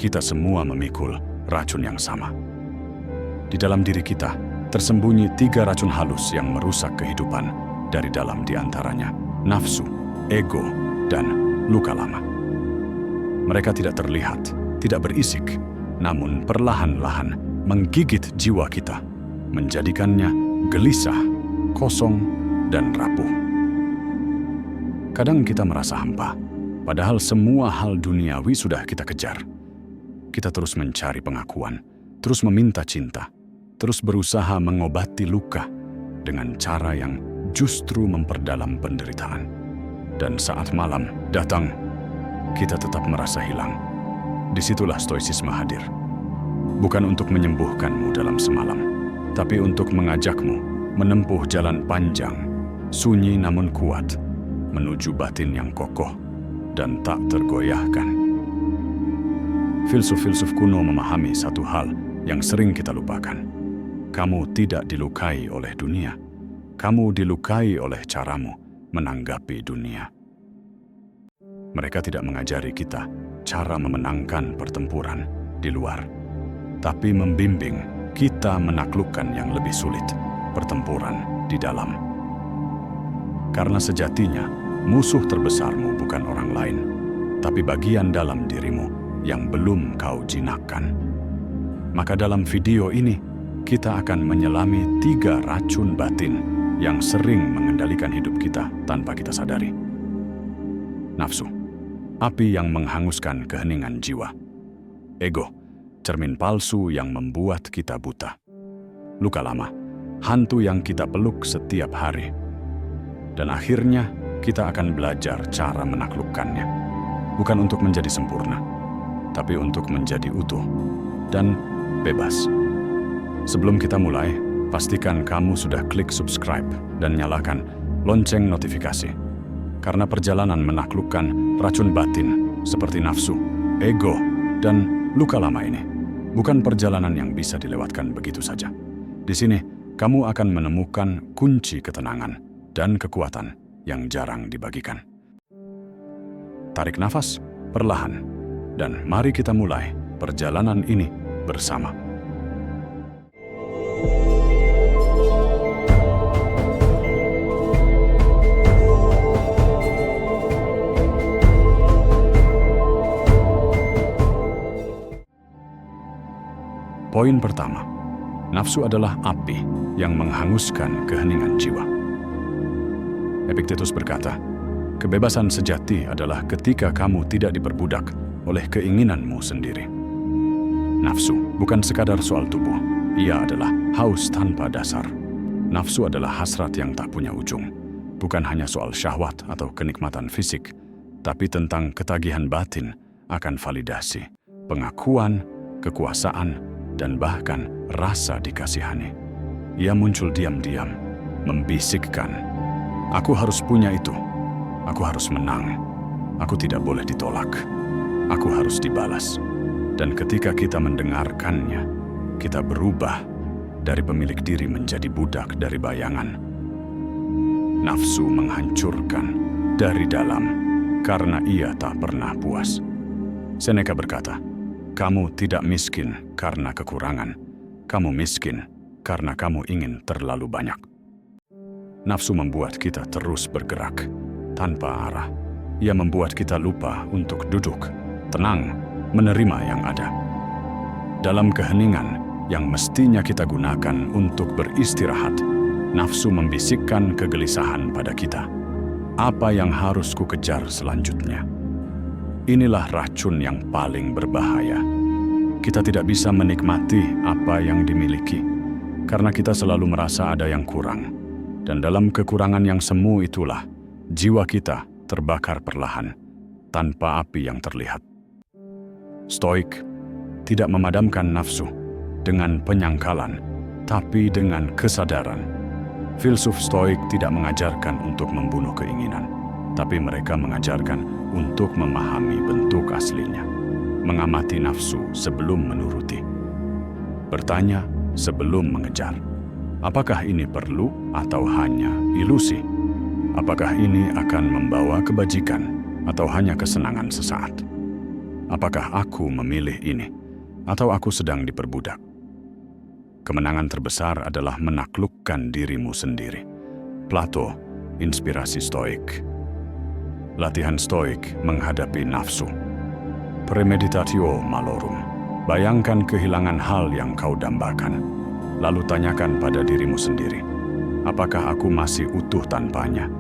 kita semua memikul racun yang sama. Di dalam diri kita tersembunyi 3 racun halus yang merusak kehidupan. Dari dalam diantaranya nafsu, ego, dan luka lama. Mereka tidak terlihat, tidak berisik, namun perlahan-lahan menggigit jiwa kita, menjadikannya gelisah, kosong, dan rapuh. Kadang kita merasa hampa, padahal semua hal duniawi sudah kita kejar. Kita terus mencari pengakuan, terus meminta cinta, terus berusaha mengobati luka dengan cara yang justru memperdalam penderitaan. Dan saat malam datang, kita tetap merasa hilang. Disitulah stoicisme hadir. Bukan untuk menyembuhkanmu dalam semalam, tapi untuk mengajakmu menempuh jalan panjang, sunyi namun kuat, menuju batin yang kokoh dan tak tergoyahkan. Filsuf-filsuf kuno memahami satu hal yang sering kita lupakan. Kamu tidak dilukai oleh dunia. Kamu dilukai oleh caramu menanggapi dunia. Mereka tidak mengajari kita cara memenangkan pertempuran di luar, tapi membimbing kita menaklukkan yang lebih sulit, pertempuran di dalam. Karena sejatinya, musuh terbesarmu bukan orang lain, tapi bagian dalam dirimu yang belum kau jinakkan. Maka dalam video ini, kita akan menyelami 3 racun batin yang sering mengendalikan hidup kita tanpa kita sadari. Nafsu, api yang menghanguskan keheningan jiwa. Ego, cermin palsu yang membuat kita buta. Luka lama, hantu yang kita peluk setiap hari. Dan akhirnya, kita akan belajar cara menaklukkannya. Bukan untuk menjadi sempurna, tapi untuk menjadi utuh dan bebas. Sebelum kita mulai, pastikan kamu sudah klik subscribe dan nyalakan lonceng notifikasi. Karena perjalanan menaklukkan racun batin seperti nafsu, ego, dan luka lama ini bukan perjalanan yang bisa dilewatkan begitu saja. Di sini, kamu akan menemukan kunci ketenangan dan kekuatan yang jarang dibagikan. Tarik nafas perlahan, dan mari kita mulai perjalanan ini bersama. Poin pertama, nafsu adalah api yang menghanguskan keheningan jiwa. Epictetus berkata, kebebasan sejati adalah ketika kamu tidak diperbudak oleh keinginanmu sendiri. Nafsu bukan sekadar soal tubuh, ia adalah haus tanpa dasar. Nafsu adalah hasrat yang tak punya ujung, bukan hanya soal syahwat atau kenikmatan fisik, tapi tentang ketagihan batin akan validasi, pengakuan, kekuasaan, dan bahkan rasa dikasihani. Ia muncul diam-diam, membisikkan, aku harus punya itu, aku harus menang, aku tidak boleh ditolak, aku harus dibalas. Dan ketika kita mendengarkannya, kita berubah dari pemilik diri menjadi budak dari bayangan. Nafsu menghancurkan dari dalam karena ia tak pernah puas. Seneca berkata, kamu tidak miskin karena kekurangan, kamu miskin karena kamu ingin terlalu banyak. Nafsu membuat kita terus bergerak tanpa arah. Ia membuat kita lupa untuk duduk, tenang, menerima yang ada. Dalam keheningan yang mestinya kita gunakan untuk beristirahat, nafsu membisikkan kegelisahan pada kita. Apa yang harus kukejar selanjutnya? Inilah racun yang paling berbahaya. Kita tidak bisa menikmati apa yang dimiliki, karena kita selalu merasa ada yang kurang. Dan dalam kekurangan yang semu itulah, jiwa kita terbakar perlahan, tanpa api yang terlihat. Stoik tidak memadamkan nafsu dengan penyangkalan, tapi dengan kesadaran. Filsuf Stoik tidak mengajarkan untuk membunuh keinginan, tapi mereka mengajarkan untuk memahami bentuk aslinya, mengamati nafsu sebelum menuruti, bertanya sebelum mengejar. Apakah ini perlu atau hanya ilusi? Apakah ini akan membawa kebajikan atau hanya kesenangan sesaat? apakah aku memilih ini, atau aku sedang diperbudak? Kemenangan terbesar adalah menaklukkan dirimu sendiri. Plato, inspirasi Stoik. Latihan Stoik menghadapi nafsu. Premeditatio malorum. Bayangkan kehilangan hal yang kau dambakan. Lalu tanyakan pada dirimu sendiri, apakah aku masih utuh tanpanya?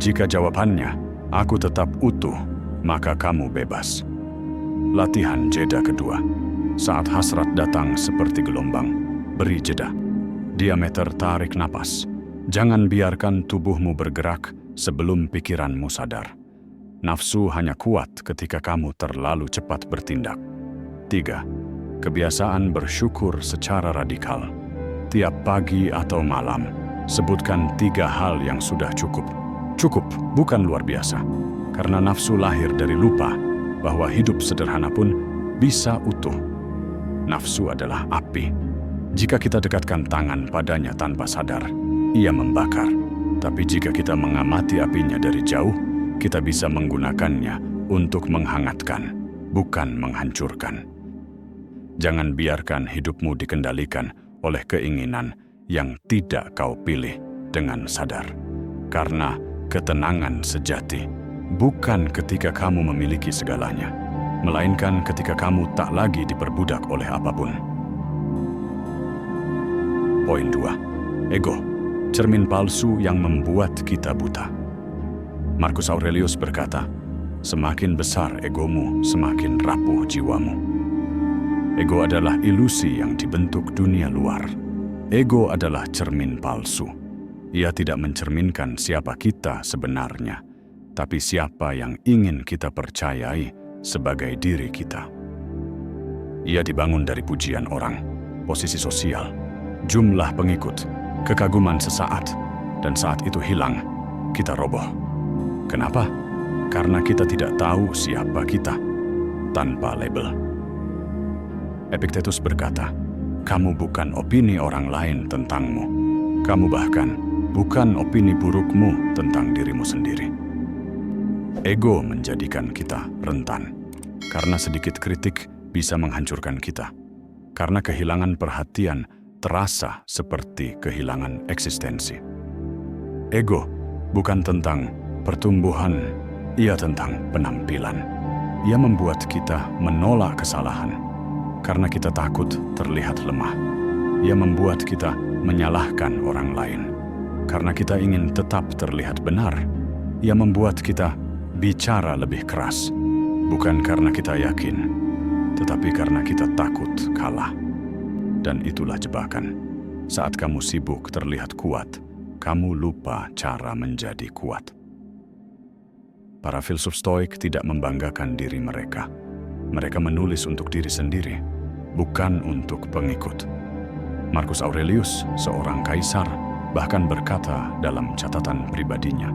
Jika jawabannya, aku tetap utuh, maka kamu bebas. Latihan jeda kedua. Saat hasrat datang seperti gelombang, beri jeda. Diameter tarik napas. Jangan biarkan tubuhmu bergerak sebelum pikiranmu sadar. Nafsu hanya kuat ketika kamu terlalu cepat bertindak. 3. Kebiasaan bersyukur secara radikal. Tiap pagi atau malam, sebutkan 3 hal yang sudah cukup. Cukup, bukan luar biasa. Karena nafsu lahir dari lupa bahwa hidup sederhana pun bisa utuh. Nafsu adalah api. Jika kita dekatkan tangan padanya tanpa sadar, ia membakar. Tapi jika kita mengamati apinya dari jauh, kita bisa menggunakannya untuk menghangatkan, bukan menghancurkan. Jangan biarkan hidupmu dikendalikan oleh keinginan yang tidak kau pilih dengan sadar. Karena ketenangan sejati bukan ketika kamu memiliki segalanya, melainkan ketika kamu tak lagi diperbudak oleh apapun. Poin 2. Ego, cermin palsu yang membuat kita buta. Marcus Aurelius berkata, semakin besar egomu, semakin rapuh jiwamu. Ego adalah ilusi yang dibentuk dunia luar. Ego adalah cermin palsu. Ia tidak mencerminkan siapa kita sebenarnya, tapi siapa yang ingin kita percayai sebagai diri kita. Ia dibangun dari pujian orang, posisi sosial, jumlah pengikut, kekaguman sesaat, dan saat itu hilang, kita roboh. Kenapa? Karena kita tidak tahu siapa kita tanpa label. Epictetus berkata, kamu bukan opini orang lain tentangmu. Kamu bahkan bukan opini burukmu tentang dirimu sendiri. Ego menjadikan kita rentan. Karena sedikit kritik bisa menghancurkan kita. Karena kehilangan perhatian terasa seperti kehilangan eksistensi. Ego bukan tentang pertumbuhan, ia tentang penampilan. Ia membuat kita menolak kesalahan karena kita takut terlihat lemah. Ia membuat kita menyalahkan orang lain karena kita ingin tetap terlihat benar. Ia membuat kita bicara lebih keras, bukan karena kita yakin, tetapi karena kita takut kalah. Dan itulah jebakan. Saat kamu sibuk terlihat kuat, kamu lupa cara menjadi kuat. Para filsuf Stoik tidak membanggakan diri mereka. Mereka menulis untuk diri sendiri, bukan untuk pengikut. Marcus Aurelius, seorang kaisar, bahkan berkata dalam catatan pribadinya,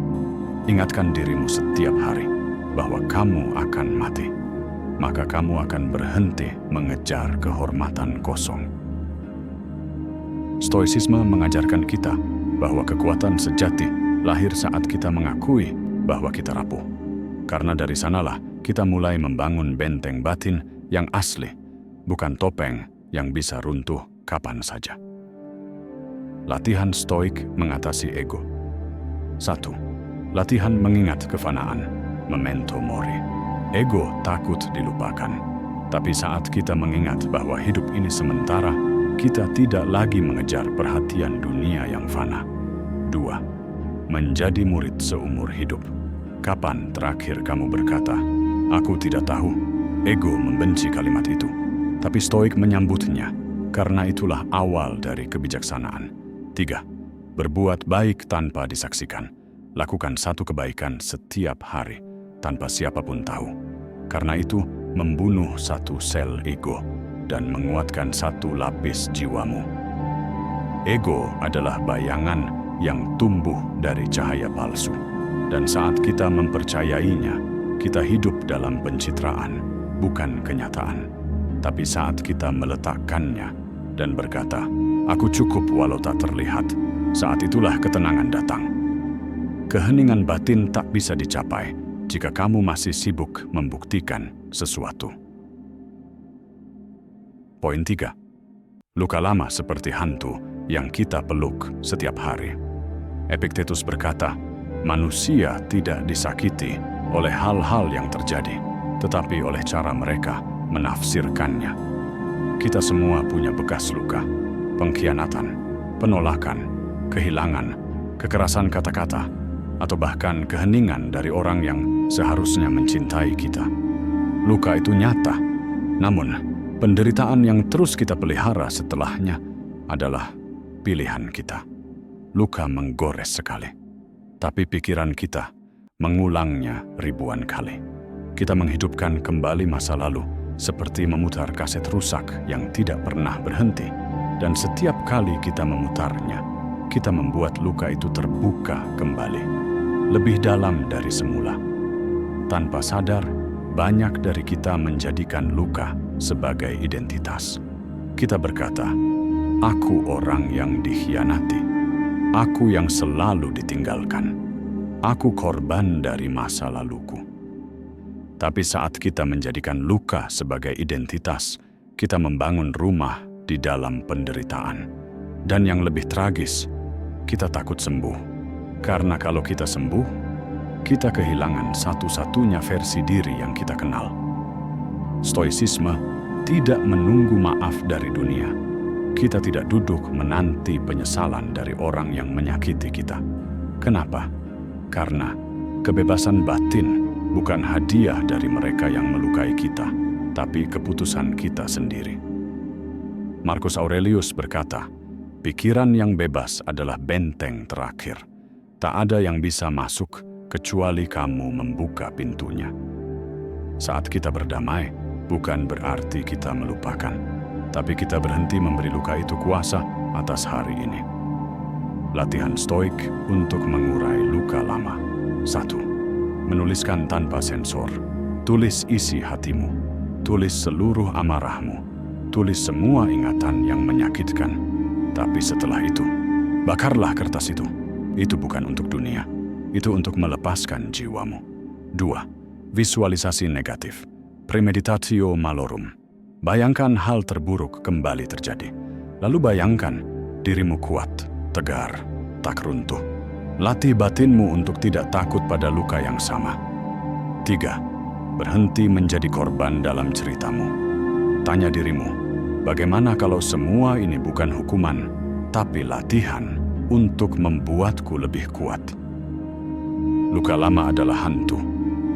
ingatkan dirimu setiap hari bahwa kamu akan mati. Maka kamu akan berhenti mengejar kehormatan kosong. Stoicisme mengajarkan kita bahwa kekuatan sejati lahir saat kita mengakui bahwa kita rapuh. Karena dari sanalah kita mulai membangun benteng batin yang asli, bukan topeng yang bisa runtuh kapan saja. Latihan Stoik mengatasi ego. 1. Latihan mengingat kefanaan, memento mori. Ego takut dilupakan, tapi saat kita mengingat bahwa hidup ini sementara, kita tidak lagi mengejar perhatian dunia yang fana. 2. Menjadi murid seumur hidup. Kapan terakhir kamu berkata, aku tidak tahu? Ego membenci kalimat itu, tapi Stoik menyambutnya, karena itulah awal dari kebijaksanaan. 3. Berbuat baik tanpa disaksikan. Lakukan satu kebaikan setiap hari, tanpa siapapun tahu. Karena itu, membunuh satu sel ego dan menguatkan satu lapis jiwamu. Ego adalah bayangan yang tumbuh dari cahaya palsu. Dan saat kita mempercayainya, kita hidup dalam pencitraan, bukan kenyataan. Tapi saat kita meletakkannya dan berkata, aku cukup walau tak terlihat, saat itulah ketenangan datang. Keheningan batin tak bisa dicapai jika kamu masih sibuk membuktikan sesuatu. Poin 3. Luka lama seperti hantu yang kita peluk setiap hari. Epictetus berkata, manusia tidak disakiti oleh hal-hal yang terjadi, tetapi oleh cara mereka menafsirkannya. Kita semua punya bekas luka, pengkhianatan, penolakan, kehilangan, kekerasan kata-kata, atau bahkan keheningan dari orang yang seharusnya mencintai kita. Luka itu nyata, namun penderitaan yang terus kita pelihara setelahnya adalah pilihan kita. Luka menggores sekali, tapi pikiran kita mengulangnya ribuan kali. Kita menghidupkan kembali masa lalu seperti memutar kaset rusak yang tidak pernah berhenti. Dan setiap kali kita memutarnya, kita membuat luka itu terbuka kembali, lebih dalam dari semula. Tanpa sadar, banyak dari kita menjadikan luka sebagai identitas. Kita berkata, aku orang yang dikhianati, aku yang selalu ditinggalkan, aku korban dari masa laluku. Tapi saat kita menjadikan luka sebagai identitas, kita membangun rumah di dalam penderitaan. Dan yang lebih tragis, kita takut sembuh. Karena kalau kita sembuh, kita kehilangan satu-satunya versi diri yang kita kenal. Stoicisme tidak menunggu maaf dari dunia. Kita tidak duduk menanti penyesalan dari orang yang menyakiti kita. Kenapa? Karena kebebasan batin bukan hadiah dari mereka yang melukai kita, tapi keputusan kita sendiri. Marcus Aurelius berkata, pikiran yang bebas adalah benteng terakhir. Tak ada yang bisa masuk kecuali kamu membuka pintunya. Saat kita berdamai, bukan berarti kita melupakan, tapi kita berhenti memberi luka itu kuasa atas hari ini. Latihan stoik untuk mengurai luka lama. 1. Menuliskan tanpa sensor. Tulis isi hatimu. Tulis seluruh amarahmu. Tulis semua ingatan yang menyakitkan. Tapi setelah itu, bakarlah kertas itu. Itu bukan untuk dunia. Itu untuk melepaskan jiwamu. 2. Visualisasi negatif. Premeditatio malorum. Bayangkan hal terburuk kembali terjadi. Lalu bayangkan dirimu kuat, tegar, tak runtuh. Latih batinmu untuk tidak takut pada luka yang sama. 3. Berhenti menjadi korban dalam ceritamu. Tanya dirimu, bagaimana kalau semua ini bukan hukuman, tapi latihan untuk membuatku lebih kuat? Luka lama adalah hantu,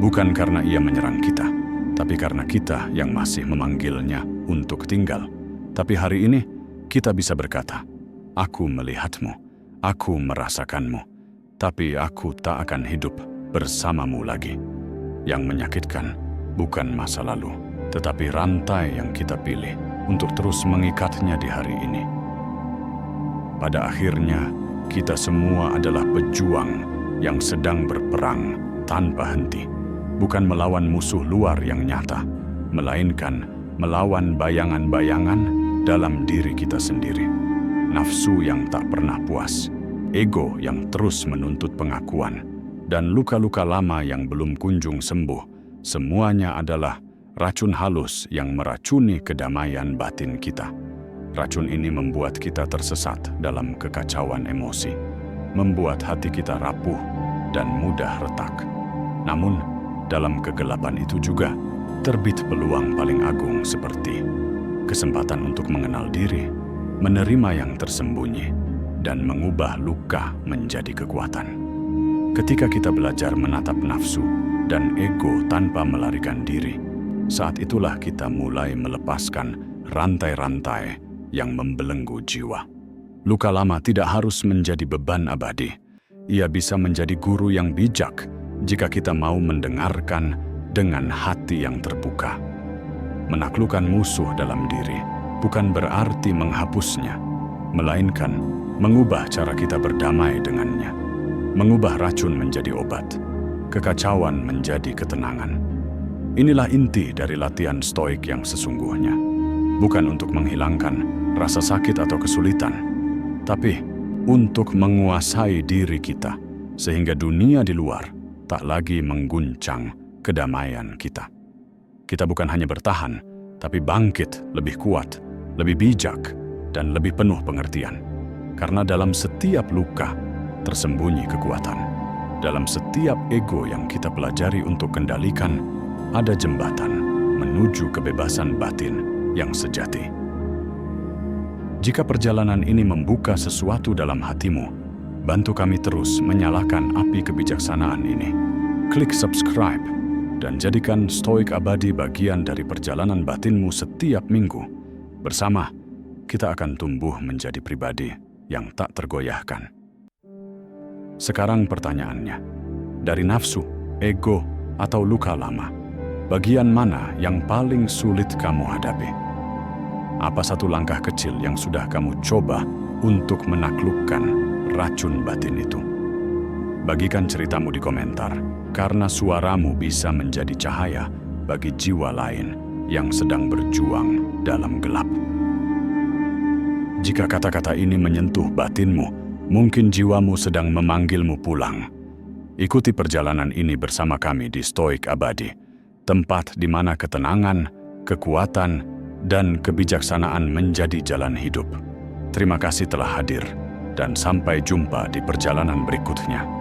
bukan karena ia menyerang kita, tapi karena kita yang masih memanggilnya untuk tinggal. Tapi hari ini, kita bisa berkata, aku melihatmu, aku merasakanmu, tapi aku tak akan hidup bersamamu lagi. Yang menyakitkan bukan masa lalu, tetapi rantai yang kita pilih untuk terus mengikatnya di hari ini. Pada akhirnya, kita semua adalah pejuang yang sedang berperang tanpa henti, bukan melawan musuh luar yang nyata, melainkan melawan bayangan-bayangan dalam diri kita sendiri. Nafsu yang tak pernah puas, ego yang terus menuntut pengakuan, dan luka-luka lama yang belum kunjung sembuh, semuanya adalah racun halus yang meracuni kedamaian batin kita. Racun ini membuat kita tersesat dalam kekacauan emosi, membuat hati kita rapuh dan mudah retak. Namun, dalam kegelapan itu juga terbit peluang paling agung seperti kesempatan untuk mengenal diri, menerima yang tersembunyi, dan mengubah luka menjadi kekuatan. Ketika kita belajar menatap nafsu dan ego tanpa melarikan diri, saat itulah kita mulai melepaskan rantai-rantai yang membelenggu jiwa. Luka lama tidak harus menjadi beban abadi. Ia bisa menjadi guru yang bijak jika kita mau mendengarkan dengan hati yang terbuka. Menaklukkan musuh dalam diri bukan berarti menghapusnya, melainkan mengubah cara kita berdamai dengannya. Mengubah racun menjadi obat, kekacauan menjadi ketenangan. Inilah inti dari latihan stoik yang sesungguhnya. Bukan untuk menghilangkan rasa sakit atau kesulitan, tapi untuk menguasai diri kita, sehingga dunia di luar tak lagi mengguncang kedamaian kita. Kita bukan hanya bertahan, tapi bangkit lebih kuat lebih bijak, dan lebih penuh pengertian. Karena dalam setiap luka tersembunyi kekuatan. Dalam setiap ego yang kita pelajari untuk kendalikan, ada jembatan menuju kebebasan batin yang sejati. Jika perjalanan ini membuka sesuatu dalam hatimu, bantu kami terus menyalakan api kebijaksanaan ini. Klik subscribe dan jadikan Stoik Abadi bagian dari perjalanan batinmu setiap minggu. Bersama, kita akan tumbuh menjadi pribadi yang tak tergoyahkan. Sekarang pertanyaannya, dari nafsu, ego, atau luka lama, bagian mana yang paling sulit kamu hadapi? Apa satu langkah kecil yang sudah kamu coba untuk menaklukkan racun batin itu? Bagikan ceritamu di komentar, karena suaramu bisa menjadi cahaya bagi jiwa lain yang sedang berjuang dalam gelap. Jika kata-kata ini menyentuh batinmu, mungkin jiwamu sedang memanggilmu pulang. Ikuti perjalanan ini bersama kami di Stoik Abadi, tempat di mana ketenangan, kekuatan, dan kebijaksanaan menjadi jalan hidup. Terima kasih telah hadir, dan sampai jumpa di perjalanan berikutnya.